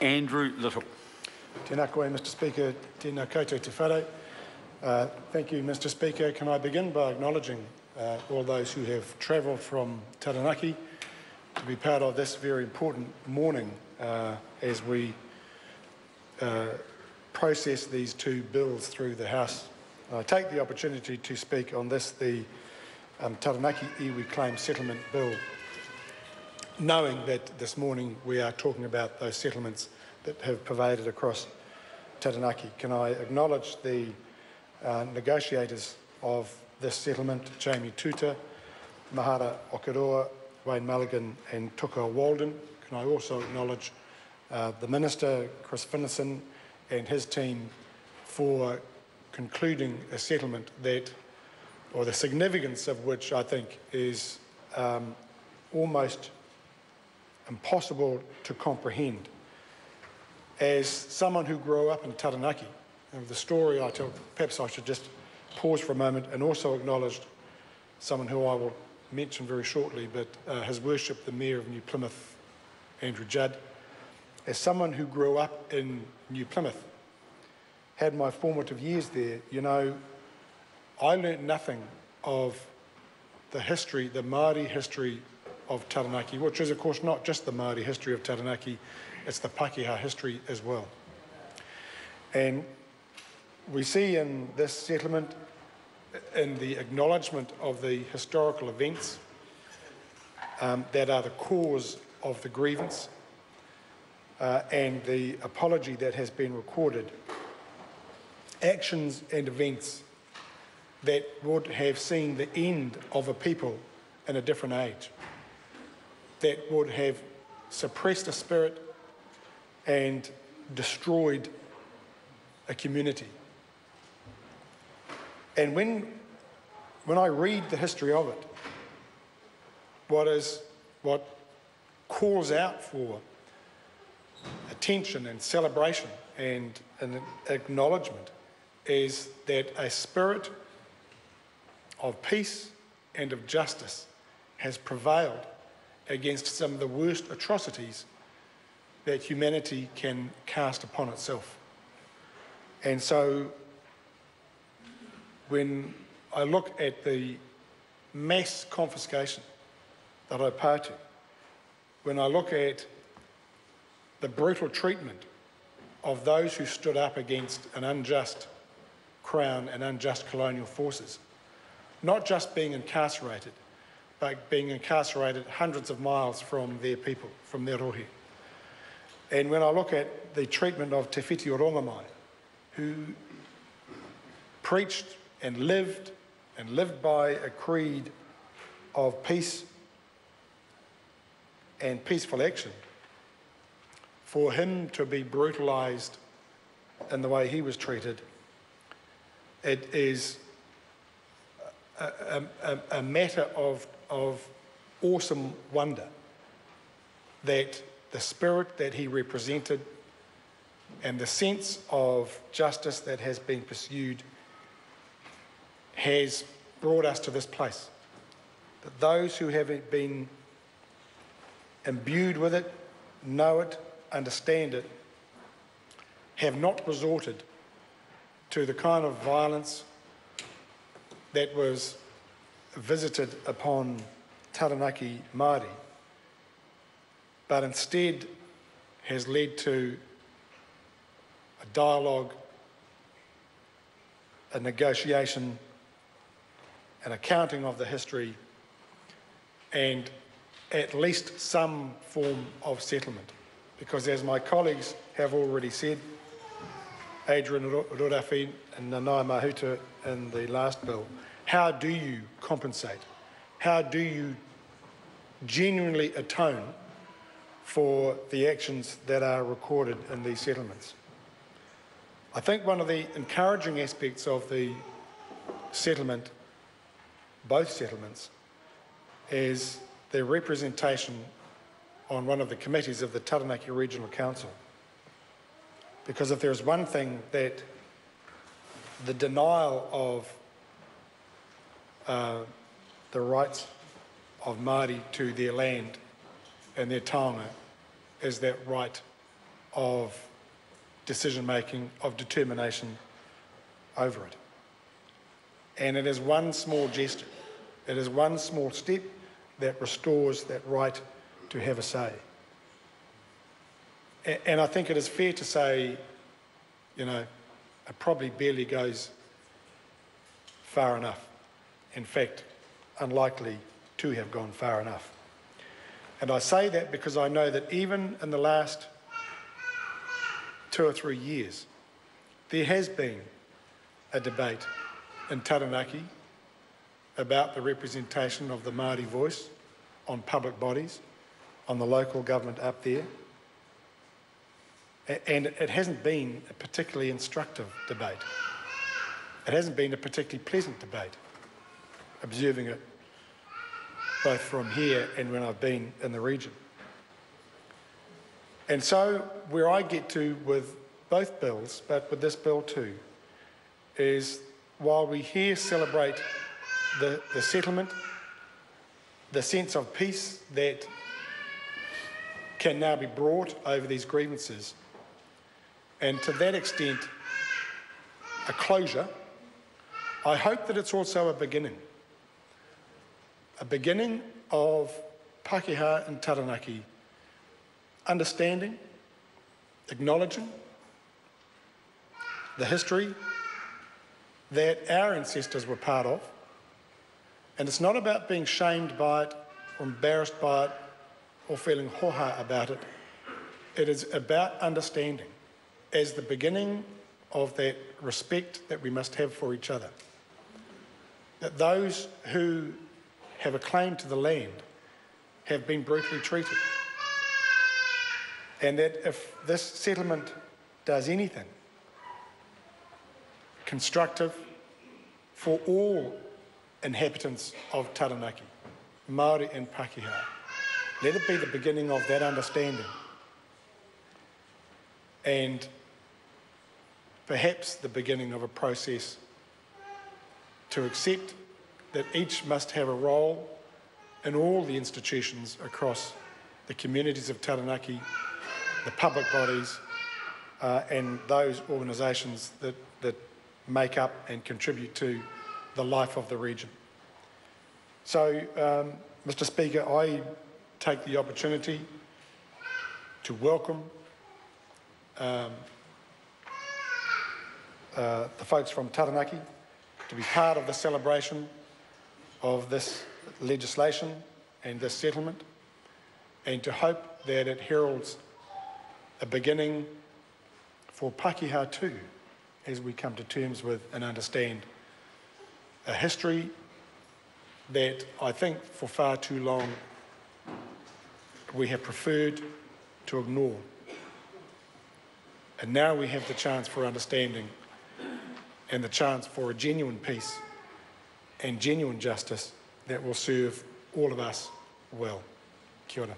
Andrew Little. Tēnā koe, Mr Speaker. Tēnā koutou te whare. Thank you, Mr Speaker. Can I begin by acknowledging all those who have travelled from Taranaki to be part of this very important morning as we process these two bills through the House. I take the opportunity to speak on this, the Taranaki iwi claim settlement bill, knowing that this morning we are talking about those settlements that have pervaded across Taranaki. Can I acknowledge the negotiators of this settlement, Jamie Tuta, Mahara Okiroa, Wayne Mulligan and Tuka Walden. Can I also acknowledge the Minister, Chris Finnison, and his team for concluding a settlement that, or the significance of which I think is almost impossible to comprehend. As someone who grew up in Taranaki, and the story I tell, perhaps I should just pause for a moment and also acknowledge someone who I will mention very shortly, but has worshipped the Mayor of New Plymouth, Andrew Judd. As someone who grew up in New Plymouth, had my formative years there, you know, I learnt nothing of the history, the Māori history of Taranaki, which is of course not just the Māori history of Taranaki, it's the Pākehā history as well. And we see in this settlement, in the acknowledgement of the historical events that are the cause of the grievance and the apology that has been recorded, actions and events that would have seen the end of a people in a different age, that would have suppressed a spirit and destroyed a community. And when I read the history of it, what calls out for attention and celebration and an acknowledgement is that a spirit of peace and of justice has prevailed against some of the worst atrocities that humanity can cast upon itself. And so when I look at the mass confiscation that I part to, when I look at the brutal treatment of those who stood up against an unjust Crown and unjust colonial forces, not just being incarcerated, but being incarcerated hundreds of miles from their people, from their rohe. And when I look at the treatment of Te Whiti o Rongamai, who preached and lived by a creed of peace and peaceful action, for him to be brutalised in the way he was treated, it is a matter of awesome wonder that the spirit that he represented and the sense of justice that has been pursued has brought us to this place. That those who have been imbued with it, know it, understand it, have not resorted to the kind of violence that was visited upon Taranaki Māori, but instead has led to a dialogue, a negotiation, an accounting of the history, and at least some form of settlement. Because as my colleagues have already said, Adrian Rurafi and Nanai Mahuta in the last bill, how do you compensate? How do you genuinely atone for the actions that are recorded in these settlements? I think one of the encouraging aspects of the settlement, both settlements, is the representation on one of the committees of the Taranaki Regional Council. Because if there's one thing that the denial of the rights of Māori to their land and their taonga is that right of decision-making, of determination over it. And it is one small gesture, it is one small step that restores that right to have a say. And I think it is fair to say, you know, it probably barely goes far enough. In fact, unlikely to have gone far enough. And I say that because I know that even in the last 2 or 3 years, there has been a debate in Taranaki about the representation of the Māori voice on public bodies, on the local government up there. And it hasn't been a particularly instructive debate. It hasn't been a particularly pleasant debate, observing it both from here and when I've been in the region. And so where I get to with both bills, but with this bill too, is while we here celebrate the settlement, the sense of peace that can now be brought over these grievances, and to that extent, a closure, I hope that it's also a beginning of Pākehā and Taranaki understanding, acknowledging the history that our ancestors were part of. And it's not about being shamed by it or embarrassed by it or feeling hoha about it. It is about understanding as the beginning of that respect that we must have for each other. That those who have a claim to the land have been brutally treated. And that if this settlement does anything constructive for all inhabitants of Taranaki, Māori and Pākehā, let it be the beginning of that understanding. And perhaps the beginning of a process to accept that each must have a role in all the institutions across the communities of Taranaki, the public bodies, and those organisations that make up and contribute to the life of the region. So, Mr. Speaker, I take the opportunity to welcome the folks from Taranaki to be part of the celebration of this legislation and this settlement, and to hope that it heralds a beginning for Pākehā too, as we come to terms with and understand a history that I think for far too long we have preferred to ignore. And now we have the chance for understanding and the chance for a genuine peace and genuine justice that will serve all of us well. Kia ora.